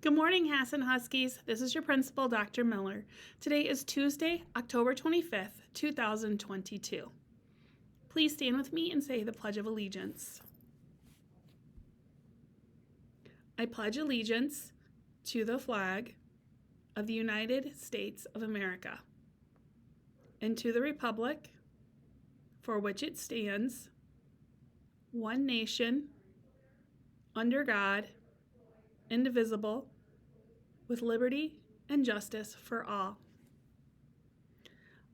Good morning, Hassan Huskies. This is your principal, Dr. Miller. Today is Tuesday, October 25th, 2022. Please stand with me and say the Pledge of Allegiance. I pledge allegiance to the flag of the United States of America and to the republic for which it stands, one nation, under God, indivisible, with liberty and justice for all.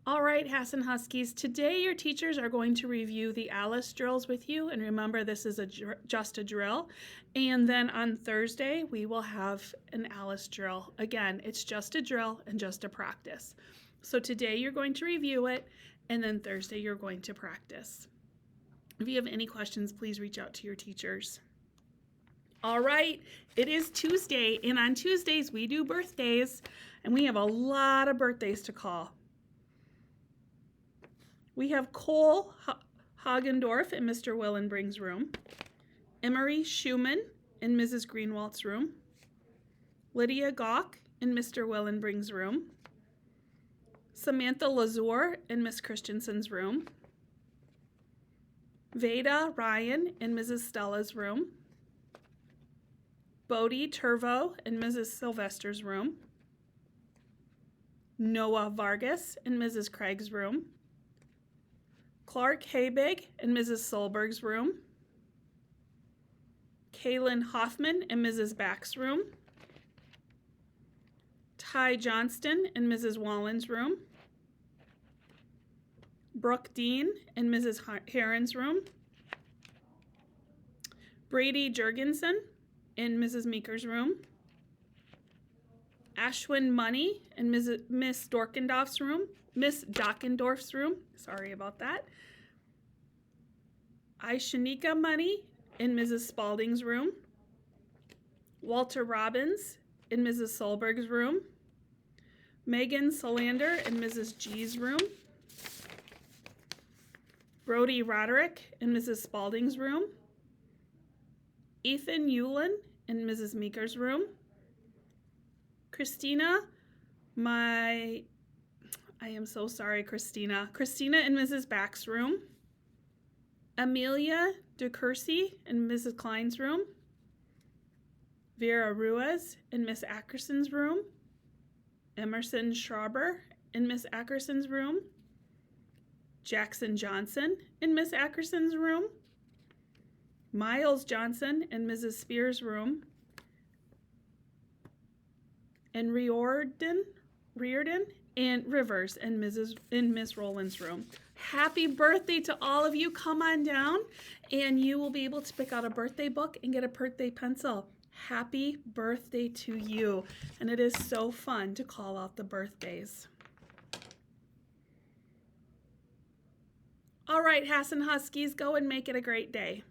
All right, Hassan Huskies, today your teachers are going to review the Alice drills with you, and remember this is just a drill. And then on Thursday, we will have an Alice drill. Again, it's just a drill and just a practice. So today you're going to review it, and then Thursday you're going to practice. If you have any questions, please reach out to your teachers. All right, it is Tuesday, and on Tuesdays we do birthdays, and we have a lot of birthdays to call. We have Cole Hagendorf in Mr. Willenbring's room, Emery Schumann in Mrs. Greenwald's room, Lydia Gawk in Mr. Willenbring's room, Samantha Lazur in Miss Christensen's room, Veda Ryan in Mrs. Stella's room, Bodie Turvo in Mrs. Sylvester's room, Noah Vargas in Mrs. Craig's room, Clark Habig in Mrs. Solberg's room, Kaylin Hoffman in Mrs. Back's room, Ty Johnston in Mrs. Wallen's room, Brooke Dean in Mrs. Heron's room, Brady Jurgensen in Mrs. Meeker's room, Ashwin Money in Miss Dockendorf's room, sorry about that. Aishanika Money in Mrs. Spalding's room, Walter Robbins in Mrs. Solberg's room, Megan Solander in Mrs. G's room, Brody Roderick in Mrs. Spalding's room, Ethan Yulin in Mrs. Meeker's room, Christina in Mrs. Back's room, Amelia DeCursey in Mrs. Klein's room, Vera Ruiz in Miss Ackerson's room, Emerson Schraber in Miss Ackerson's room, Jackson Johnson in Miss Ackerson's room, Miles Johnson in Mrs. Spears' room, and Riordan and Rivers in Miss Rowland's room. Happy birthday to all of you. Come on down and you will be able to pick out a birthday book and get a birthday pencil. Happy birthday to you. And it is so fun to call out the birthdays. All right, Hassan Huskies, go and make it a great day.